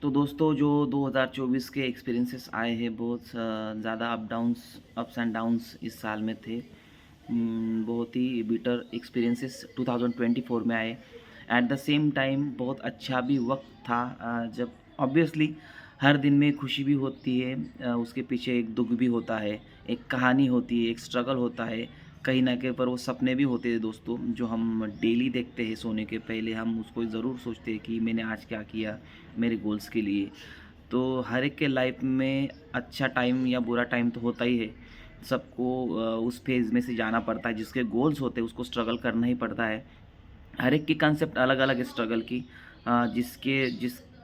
तो दोस्तों जो 2024 के एक्सपीरियंसेस आए हैं बहुत ज़्यादा अप्स एंड डाउन्स इस साल में थे। बहुत ही बिटर एक्सपीरियंसेस 2024 में आए। एट द सेम टाइम बहुत अच्छा भी वक़्त था जब ऑब्वियसली हर दिन में खुशी भी होती है, उसके पीछे एक दुःख भी होता है, एक कहानी होती है, एक स्ट्रगल होता है। कहीं न कहीं पर वो सपने भी होते हैं दोस्तों, जो हम डेली देखते हैं सोने के पहले हम उसको ज़रूर सोचते हैं कि मैंने आज क्या किया मेरे गोल्स के लिए। तो हर एक के लाइफ में अच्छा टाइम या बुरा टाइम तो होता ही है। सबको उस फेज़ में से जाना पड़ता है, जिसके गोल्स होते हैं उसको स्ट्रगल करना ही पड़ता है। हर एक की कंसेप्ट अलग-अलग है स्ट्रगल की।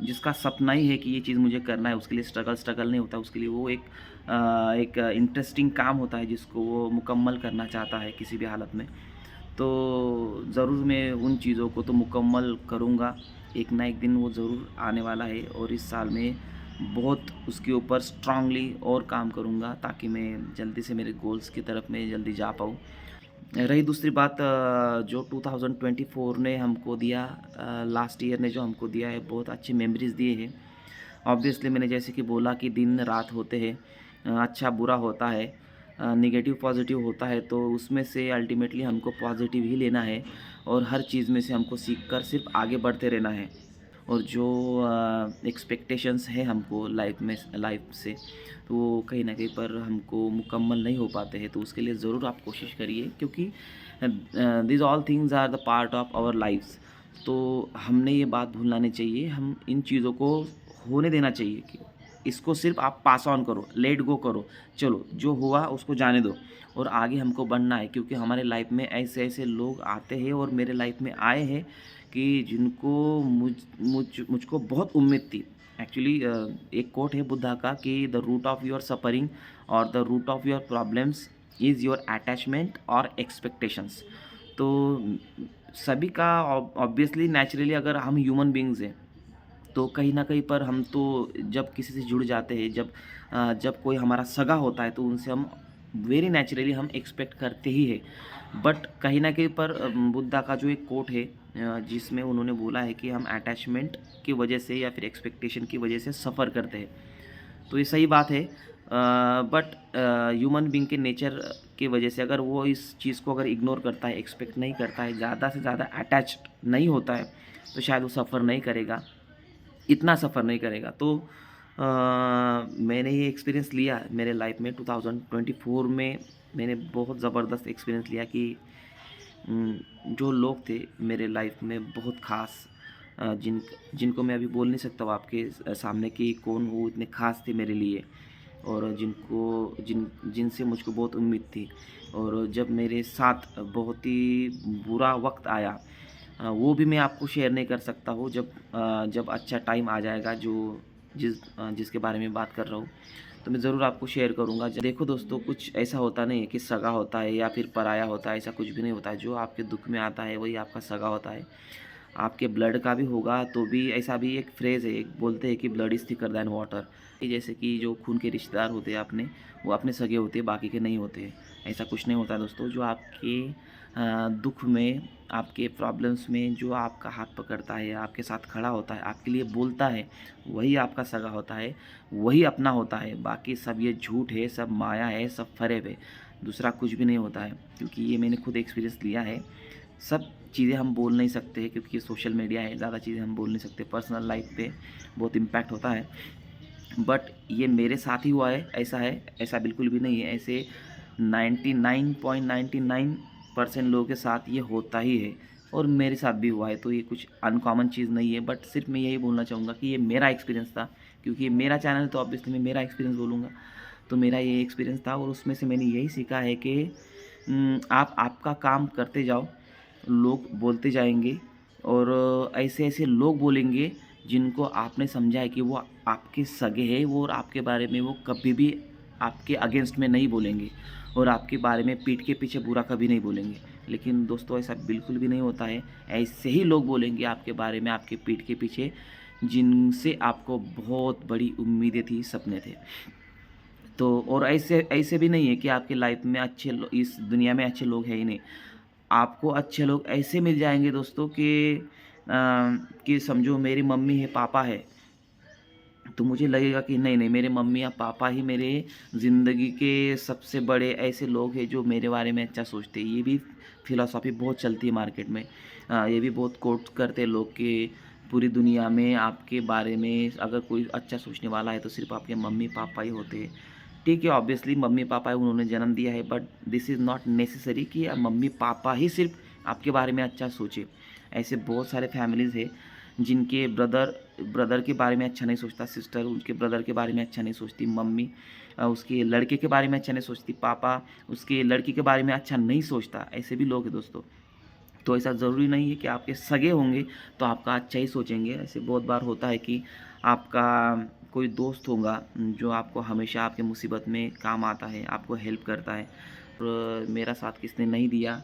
जिसका सपना ही है कि ये चीज़ मुझे करना है, उसके लिए स्ट्रगल नहीं होता, उसके लिए वो एक इंटरेस्टिंग काम होता है जिसको वो मुकम्मल करना चाहता है किसी भी हालत में। तो ज़रूर मैं उन चीज़ों को तो मुकम्मल करूँगा, एक ना एक दिन वो ज़रूर आने वाला है और इस साल में बहुत उसके ऊपर स्ट्रांगली और काम करूँगा ताकि मैं जल्दी से मेरे गोल्स की तरफ मैं जल्दी जा पाऊँ। रही दूसरी बात, जो 2024 ने हमको दिया, लास्ट ईयर ने जो हमको दिया है बहुत अच्छी मेमोरीज़ दिए हैं। ऑब्वियसली मैंने जैसे कि बोला कि दिन रात होते हैं, अच्छा बुरा होता है, नेगेटिव पॉजिटिव होता है, तो उसमें से अल्टीमेटली हमको पॉजिटिव ही लेना है और हर चीज़ में से हमको सीख कर सिर्फ आगे बढ़ते रहना है। और जो एक्सपेक्टेशंस है हमको लाइफ से, तो वो कहीं न कहीं पर हमको मुकम्मल नहीं हो पाते हैं, तो उसके लिए ज़रूर आप कोशिश करिए क्योंकि these all things are the part of our lives. तो हमने ये बात भूलना नहीं चाहिए, हम इन चीज़ों को होने देना चाहिए कि इसको सिर्फ़ आप पास ऑन करो, लेट गो करो। चलो जो हुआ उसको जाने दो और आगे हमको बढ़ना है क्योंकि हमारे लाइफ में ऐसे-ऐसे लोग आते हैं और मेरे लाइफ में आए हैं कि जिनको मुझको बहुत उम्मीद थी। एक्चुअली एक कोट है बुद्धा का कि the root of your suffering और the root of your problems is your attachment और एक्सपेक्टेशंस। तो सभी का ऑब्वियसली नेचुरली अगर हम ह्यूमन बीइंग्स हैं, तो कहीं न कहीं पर हम तो जब किसी से जुड़ जाते हैं, जब कोई हमारा सगा होता है, तो उनसे हम वेरी नेचुरली हम एक्सपेक्ट करते ही हैं। बट कहीं न कहीं पर बुद्धा का जो एक कोट है, जिसमें उन्होंने बोला है कि हम अटैचमेंट की वजह से या फिर एक्सपेक्टेशन की वजह से सफ़र करते हैं। तो ये सही बात है, बट ह्यूमन बीइंग के नेचर की वजह से अगर वो इस चीज़ को अगर इग्नोर करता है, एक्सपेक्ट नहीं करता है, ज़्यादा से ज़्यादा अटैच्ड नहीं होता है, तो शायद वो सफ़र नहीं करेगा, इतना सफ़र नहीं करेगा। तो मैंने ये एक्सपीरियंस लिया मेरे लाइफ में 2024 में। मैंने बहुत ज़बरदस्त एक्सपीरियंस लिया कि जो लोग थे मेरे लाइफ में बहुत ख़ास, जिनको मैं अभी बोल नहीं सकता हूँ आपके सामने कि कौन वो इतने ख़ास थे मेरे लिए और जिनसे मुझको बहुत उम्मीद थी। और जब मेरे साथ बहुत ही बुरा वक़्त आया, वो भी मैं आपको शेयर नहीं कर सकता हूँ। जब अच्छा टाइम आ जाएगा जिसके बारे में बात कर रहा हूँ, तो मैं ज़रूर आपको शेयर करूँगा। ज देखो दोस्तों, कुछ ऐसा होता नहीं है कि सगा होता है या फिर पराया होता है, ऐसा कुछ भी नहीं होता है। जो आपके दुःख में आता है वही आपका सगा होता है। आपके ब्लड का भी होगा तो भी ऐसा भी एक फ्रेज़ है, एक बोलते हैं कि blood is thicker than water. कि जैसे कि जो खून के रिश्तेदार होते हैं वो अपने सगे होते हैं, बाकी के नहीं होते। ऐसा कुछ नहीं होता दोस्तों। जो आपके दुःख में, आपके प्रॉब्लम्स में जो आपका हाथ पकड़ता है, आपके साथ खड़ा होता है, आपके लिए बोलता है, वही आपका सगा होता है, वही अपना होता है। बाकी सब ये झूठ है, सब माया है, सब फ़रेब है, दूसरा कुछ भी नहीं होता है। क्योंकि ये मैंने खुद एक्सपीरियंस लिया है। सब चीज़ें हम बोल नहीं सकते क्योंकि ये सोशल मीडिया है, ज़्यादा चीज़ें हम बोल नहीं सकते, पर्सनल लाइफ पे बहुत इम्पैक्ट होता है। बट ये मेरे साथ ही हुआ है, ऐसा बिल्कुल भी नहीं है। ऐसे 99.99% लोगों के साथ ये होता ही है और मेरे साथ भी हुआ है, तो ये कुछ अनकॉमन चीज़ नहीं है। बट सिर्फ मैं यही बोलना चाहूँगा कि ये मेरा एक्सपीरियंस था, क्योंकि ये मेरा चैनल है तो ऑब्वियसली मैं मेरा एक्सपीरियंस बोलूँगा। तो मेरा ये एक्सपीरियंस था और उसमें से मैंने यही सीखा है कि आप आपका काम करते जाओ, लोग बोलते जाएँगे और ऐसे-ऐसे लोग बोलेंगे जिनको आपने समझा है कि वो आपके सगे हैं, वो और आपके बारे में वो कभी भी आपके अगेंस्ट में नहीं बोलेंगे और आपके बारे में पीठ के पीछे बुरा कभी नहीं बोलेंगे। लेकिन दोस्तों ऐसा बिल्कुल भी नहीं होता है। ऐसे ही लोग बोलेंगे आपके बारे में आपके पीठ के पीछे जिनसे आपको बहुत बड़ी उम्मीदें थी, सपने थे। तो और ऐसे ऐसे भी नहीं है कि आपकी लाइफ में इस दुनिया में अच्छे लोग हैं ही नहीं। आपको अच्छे लोग ऐसे मिल जाएँगे दोस्तों कि समझो मेरी मम्मी है, पापा है, तो मुझे लगेगा कि नहीं, नहीं, मेरे मम्मी या पापा ही मेरे ज़िंदगी के सबसे बड़े ऐसे लोग हैं जो मेरे बारे में अच्छा सोचते हैं। ये भी फ़िलॉसफ़ी बहुत चलती है मार्केट में। ये भी बहुत कोट करते हैं लोग कि पूरी दुनिया में आपके बारे में अगर कोई अच्छा सोचने वाला है तो सिर्फ़ आपके मम्मी-पापा ही होते हैं। ठीक है, ऑब्वियसली मम्मी-पापा है, उन्होंने जन्म दिया है, but this is not necessary कि मम्मी-पापा ही सिर्फ़ आपके बारे में अच्छा सोचे। ऐसे बहुत सारे फैमिलीज़ हैं जिनके ब्रदर ब्रदर के बारे में अच्छा नहीं सोचता, सिस्टर उसके ब्रदर के बारे में अच्छा नहीं सोचती, मम्मी उसके लड़के के बारे में अच्छा नहीं सोचती, पापा उसके लड़की के बारे में अच्छा नहीं सोचता, ऐसे भी लोग हैं दोस्तों। तो ऐसा ज़रूरी नहीं है कि आपके सगे होंगे तो आपका अच्छा ही सोचेंगे। ऐसे बहुत बार होता है कि आपका कोई दोस्त होगा जो आपको हमेशा आपके मुसीबत में काम आता है, आपको हेल्प करता है। और मेरा साथ किसने नहीं दिया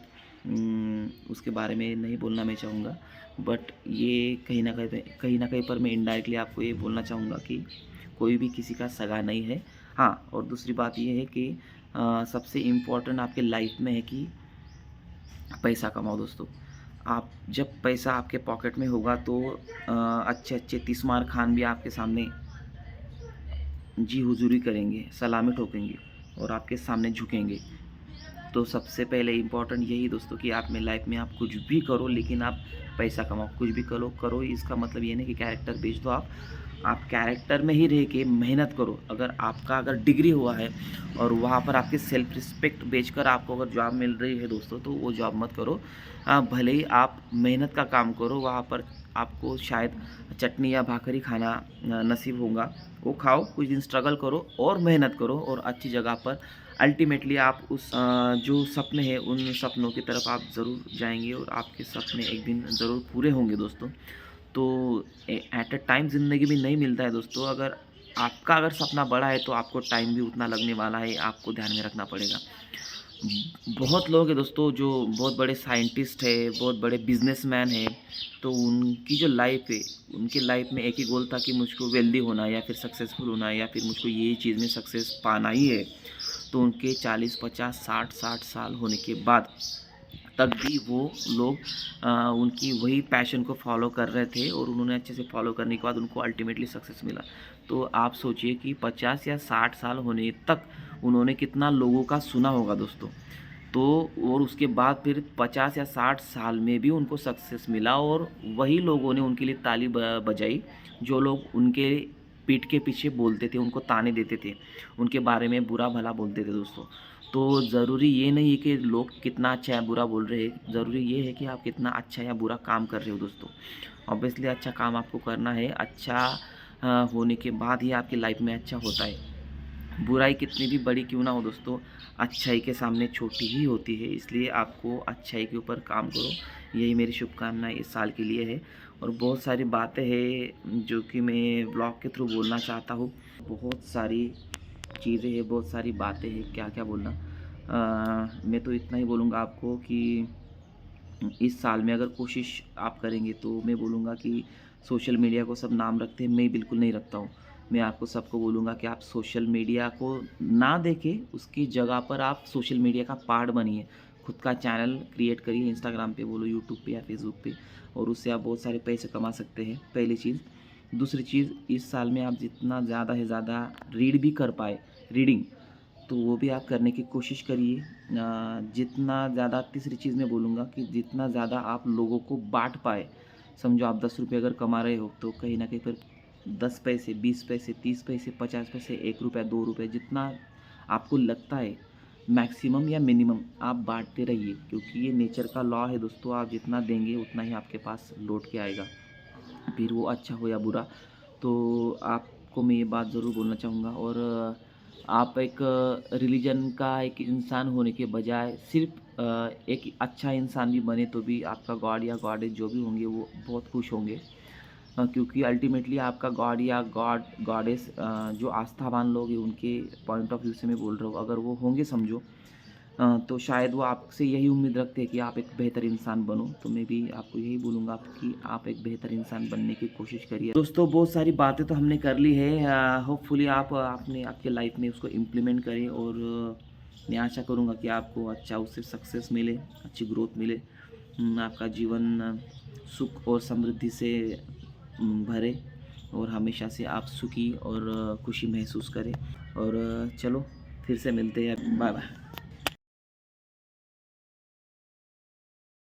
उसके बारे में नहीं बोलना मैं चाहूँगा। बट ये कहीं न कहीं पर मैं इनडायरेक्टली आपको ये बोलना चाहूँगा कि कोई भी किसी का सगा नहीं है। हाँ, और दूसरी बात ये है कि सबसे इम्पोर्टेंट आपके लाइफ़ में है कि पैसा कमाओ दोस्तों। आप जब पैसा आपके पॉकेट में होगा तो अच्छे-अच्छे तीस-मार खान भी आपके सामने जी हुज़ूरी करेंगे, सलामी ठोकेंगे और आपके सामने झुकेंगे। तो सबसे पहले इम्पोर्टेंट यही दोस्तों कि आप में लाइफ में आप कुछ भी करो लेकिन आप पैसा कमाओ। कुछ भी करो करो इसका मतलब ये नहीं कि कैरेक्टर बेच दो आप। आप कैरेक्टर में ही रह के मेहनत करो। अगर डिग्री हुआ है और वहाँ पर आपके सेल्फ रिस्पेक्ट बेचकर आपको अगर जॉब मिल रही है दोस्तों तो वो जॉब मत करो। भले ही आप मेहनत का काम करो वहाँ पर आपको शायद चटनी या भाकरी खाना नसीब होगा। वो खाओ, कुछ दिन स्ट्रगल करो और मेहनत करो और अच्छी जगह पर अल्टीमेटली आप जो सपने हैं उन सपनों की तरफ आप ज़रूर जाएँगे और आपके सपने एक दिन ज़रूर पूरे होंगे दोस्तों। तो एट अ टाइम ज़िंदगी में नहीं मिलता है दोस्तों। अगर सपना बड़ा है तो आपको टाइम भी उतना लगने वाला है, आपको ध्यान में रखना पड़ेगा। बहुत लोग हैं दोस्तों जो बहुत बड़े साइंटिस्ट हैं, बहुत बड़े बिज़नेसमैन हैं, तो उनकी जो लाइफ़ है, उनकी लाइफ़ में एक ही गोल था कि मुझको वेल्दी होना है या फिर सक्सेसफुल होना है या फिर मुझको ये चीज़ में सक्सेस पाना ही है। तो उनके 40, 50, 60 साल होने के बाद तब भी वो लोग उनकी वही पैशन को फ़ॉलो कर रहे थे और उन्होंने अच्छे से फ़ॉलो करने के बाद उनको अल्टीमेटली सक्सेस मिला। तो आप सोचिए कि 50 या 60 साल होने तक उन्होंने कितना लोगों का सुना होगा दोस्तों। तो और उसके बाद फिर 50 या 60 साल में भी उनको सक्सेस मिला और वही लोगों ने उनके लिए ताली बजाई, जो लोग उनके पीठ के पीछे बोलते थे, उनको ताने देते थे, उनके बारे में बुरा-भला बोलते थे दोस्तों। तो ज़रूरी ये नहीं है कि लोग कितना अच्छा या बुरा बोल रहे हैं, ज़रूरी ये है कि आप कितना अच्छा या बुरा काम कर रहे हो दोस्तों। ऑब्वियसली अच्छा काम आपको करना है, अच्छा होने के बाद ही आपकी लाइफ में अच्छा होता है। बुराई कितनी भी बड़ी क्यों ना हो दोस्तों, अच्छाई के सामने छोटी ही होती है। इसलिए आपको अच्छाई के ऊपर काम करो। यही मेरी शुभकामनाएँ इस साल के लिए है और बहुत सारी बातें हैं जो कि मैं ब्लॉग के थ्रू बोलना चाहता हूँ। बहुत सारी चीज़ें हैं, बहुत सारी बातें हैं, क्या-क्या बोलना। मैं तो इतना ही बोलूँगा आपको कि इस साल में अगर कोशिश आप करेंगे तो मैं बोलूँगा कि सोशल मीडिया को सब नाम रखते हैं, मैं बिल्कुल नहीं रखता हूँ। मैं आपको सबको बोलूँगा कि आप सोशल मीडिया को ना देखें, उसकी जगह पर आप सोशल मीडिया का पार्ट बनिए। खुद का चैनल क्रिएट करिए, इंस्टाग्राम पे बोलो, यूट्यूब पे या फेसबुक पे और उससे आप बहुत सारे पैसे कमा सकते हैं, पहली चीज़। दूसरी चीज़, इस साल में आप जितना ज़्यादा से ज़्यादा रीड भी कर पाए, रीडिंग तो वो भी आप करने की कोशिश करिए। जितना ज़्यादा तीसरी चीज़ मैं बोलूँगा कि जितना ज़्यादा आप लोगों को बाँट पाए, समझो आप ₹10 अगर कमा रहे हो तो कहीं न कहीं फिर 10 पैसे, 20 पैसे, 30 पैसे, 50 पैसे, ₹1, ₹2 जितना आपको लगता है मैक्सिमम या मिनिमम आप बाँटते रहिए क्योंकि ये नेचर का लॉ है दोस्तों, आप जितना देंगे उतना ही आपके पास लौट के आएगा। फिर वो अच्छा हो या बुरा। तो आपको मैं ये बात ज़रूर बोलना चाहूँगा और आप एक रिलीजन का एक इंसान होने के बजाय सिर्फ़ एक अच्छा इंसान भी बने तो भी आपका गॉड या गॉडेस जो भी होंगे वो बहुत खुश होंगे। क्योंकि अल्टीमेटली आपका गॉड या गॉडेस जो आस्थावान लोग हैं उनके पॉइंट ऑफ व्यू से मैं बोल रहा हूँ, अगर वो होंगे समझो तो शायद वो आपसे यही उम्मीद रखते हैं कि आप एक बेहतर इंसान बनो। तो मैं भी आपको यही बोलूँगा कि आप एक बेहतर इंसान बनने की कोशिश करिए। दोस्तों बहुत सारी बातें तो हमने कर ली है। होपफुली आप आपने आपके लाइफ में उसको इम्प्लीमेंट करें और मैं आशा करूँगा कि आपको अच्छा उससे सक्सेस मिले, अच्छी ग्रोथ मिले। आपका जीवन सुख और समृद्धि से भरे। और हमेशा से आप सुखी और खुशी महसूस करें। और चलो फिर से मिलते हैं, बाय बाय।